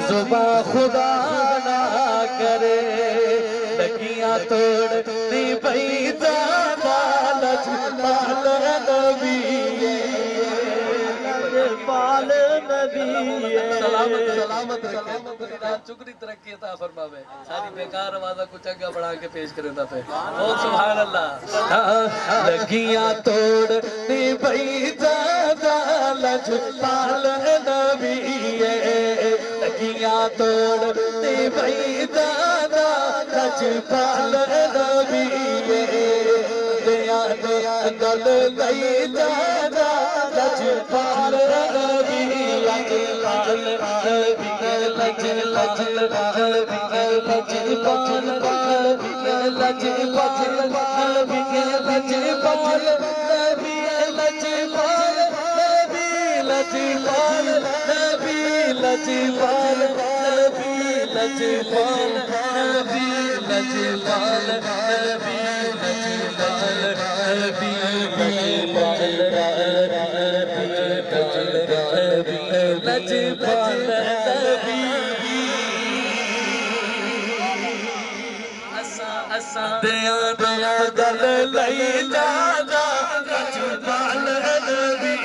زباں خدا نہ کرے لگیاں توڑنی پئی زیادہ لجپال نبی لجپال نبی سلامت رکھے چکری ترقی عطا فرماوے ساری بیکار آوازہ کچھ اگا بڑھا کے پیش کرے تا پہ بہت سبحان اللہ لگیاں توڑنی پئی زیادہ لجپال نبی لگیاں توڑنی پئی زیادہ لجپال نبی دیا دیا گل لئی زیادہ لجپال نبی لجپال نبی لجپال دیا دیا گل لئی جادا لجپال نبی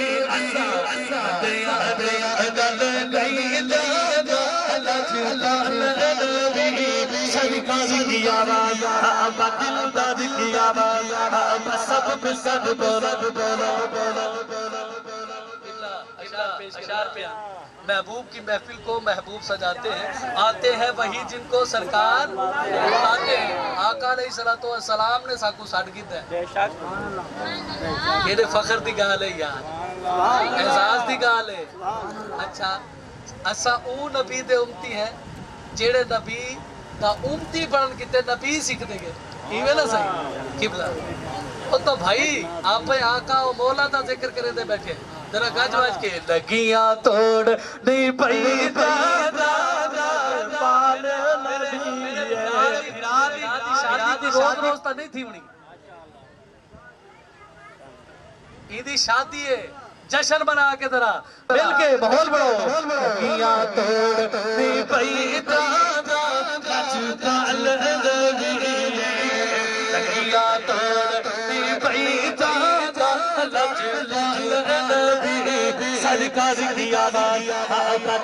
دیا دیا گل لئی جادا لجپال نبی سرکار کی آواز دل داد کی آواز سب بسد بولا بولا بولا اشار پہ محبوب کی محفل کو محبوب سجاتے ہیں آتے ہیں وہی جن کو سرکار بلاتے ہیں آقا علیہ السلام نے ساکو ساڑھ گیتا ہے یہ فخر دی گال ہے یار احساس دی گال ہے اچھا اسا او نبی دے امتی ہیں جیڑے نبی دا امتی بڑھن کتے نبی سکھ دے گے یہ نا صحیح قبلہ تو بھائی آپ آقا و مولا دا ذکر کرے دے بیٹھے ذرا گاج واج کے لگیاں توڑ نہیں پئی زیادہ لجپال نبی شادی روز روز تا نہیں تھی ہونی عیدی شادی ہے جشن بنا کے ذرا مل کے ماحول بڑھو لگیاں توڑ نہیں پئی زیادہ لجپال نبی لگیاں توڑ نہیں پئی زیادہ لجپال نبی سرکار کی آواز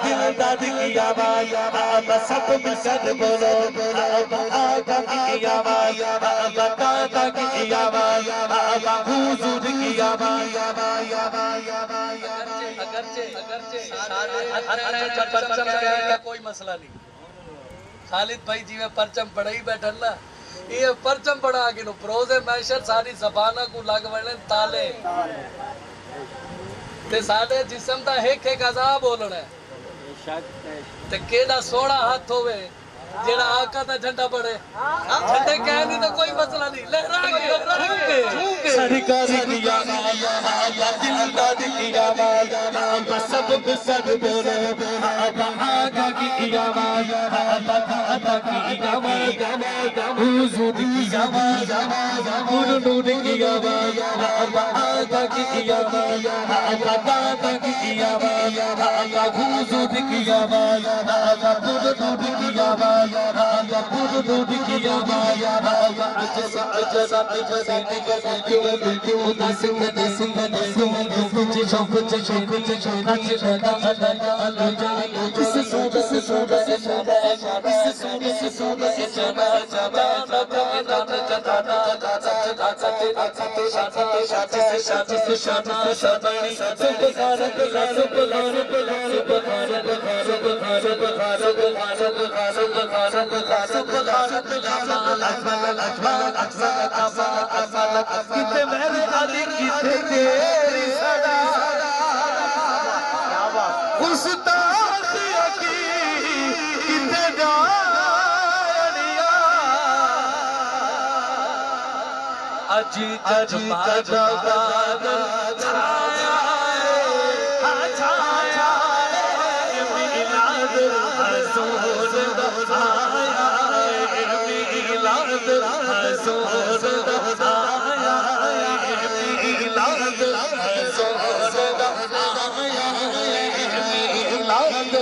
دل داد کی آواز سب بسد بولو آقا کی آواز دادا کی آواز حضور کی آواز اگرچہ پرچم کا کوئی مسئلہ نہیں خالد بھائی جی میں پرچم پڑھا ہی بیٹھن نا یہ پرچم پڑھا آگے نو پروز معاشر ساری زبانہ کو لگ وڑن تالے تے سارے جسم دا ایک ایک عذاب بولنا ہے تے کیڑا سوڑا ہاتھ ہوئے جیڑا آقا دا جھنڈا پڑے جھنڈے کہنے تو کوئی مسئلہ نہیں لہرائیں گے سرکار کی آواز دل داد کی آواز سب بسد بولو آقا کی آواز دادا کی آواز حضور کی آواز نور کی آواز آقا کی آواز دادا کی آواز حضور کی آواز نور کی آواز دود کی آواز کتے میرے علی کتے تیری صدا اس تاثیر کی کتے جانیا اجی تجمع بادل چھایا چھایا میلاد رسول آیا میلاد رسول آیا میلاد رسول آیا میلاد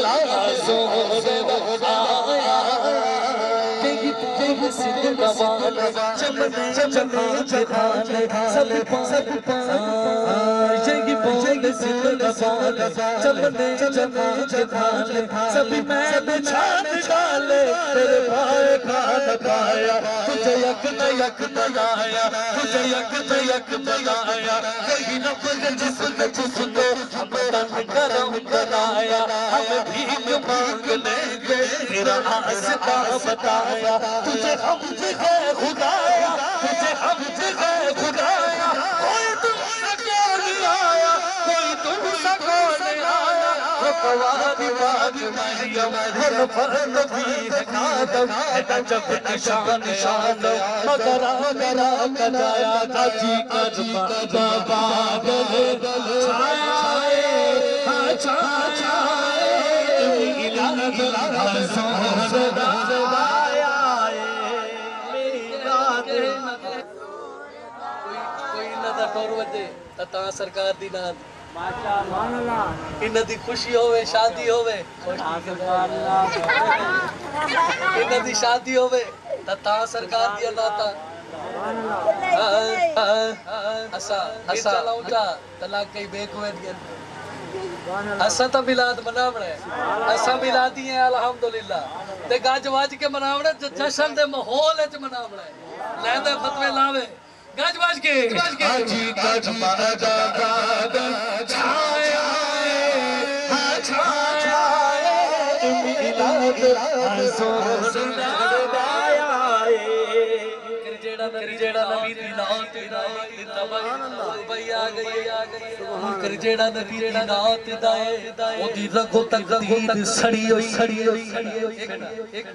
سبھی میں بچھان ڈالے تیرے پائے کھانا کھایا تجھے یک نہ یک بنایا تجھے یک نہ یک بنایا کہیں نہ پھر جس کو ہم تن کرم بنایا ہم بھیک مانگ لیں گے تیرا آستا بتایا تجھے حمد ہے خدایا تجھے حمد ہے خدایا کوئی تم سے کیوں نہیں آیا کوئی تم سے کیوں نہیں آیا قواری باج مریم ہر فرد بھی ہے آدم ہے جب نشان شانم مگر آگرہ کجایا جاجی کرما بابا گلے چھائے چھائے الہی حضور دایا میری رات کوئی نہ دا ٹور وجے تا سرکار دی نات انہ دی خوشی ہوئے شادی ہوئے انہ دی شادی ہوئے تا سرکار دی اللہ تا اسا لاؤنجا تلاک کئی بیک ہوئے دیا اسا تا ملاد مناوڑے اسا ملادی ہیں الحمدللہ تے گاج واج کے مناوڑے جشن دے محول اچ مناوڑے لیندے فتوے لاوے گاج باج کے آجی گاج ماجا گادن چھایا چھایا میلاد حضور دایا کرجیڑا نبی دی نات دائے بھئی آگئی کرجیڑا نبی دی نات دائے او دی رگو تک دید سڑی ہوئی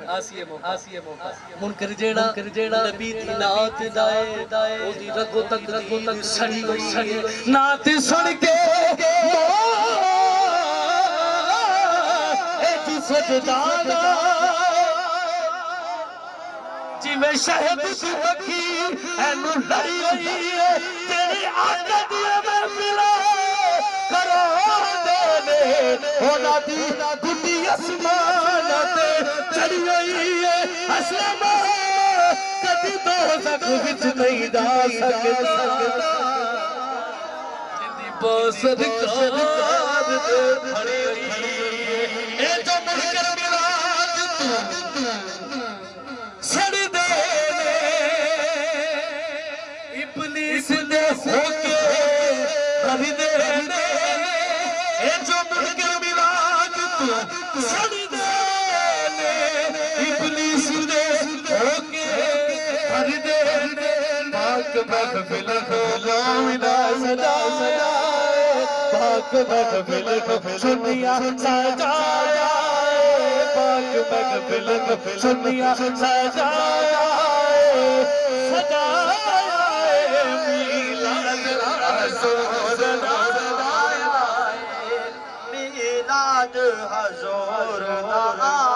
آسیے موقع من کرجیڑا نبی دی نات دائے او دی رگو تک دید سڑی ہوئی نات سن کے ایتی سجدانا جی میں شہد کی فقیر اینو لڑی ہوئی ہے تیری آقا دیا میں ملا قرار دینے ہونا دی گھٹی اسمانتے چڑی ہوئی ہے اسلام کدی دوزخ وچ نہیں دا سکتا جندی باسد کار دے کھڑی ہوئی اے جو منکر ملاد تو سڑ دینے ابلیس دے ہو کے کر دینے اے جو منکر ملاد تو سڑ دینے ابلیس دے ہو کے کر دینے پاک محفل کو لاؤنا سجا سجائے پاک محفل کو سنیا سجایا پاک محفل کو سنیا سجایا سجایا میلاد حضور دایا میلاد حضور دایا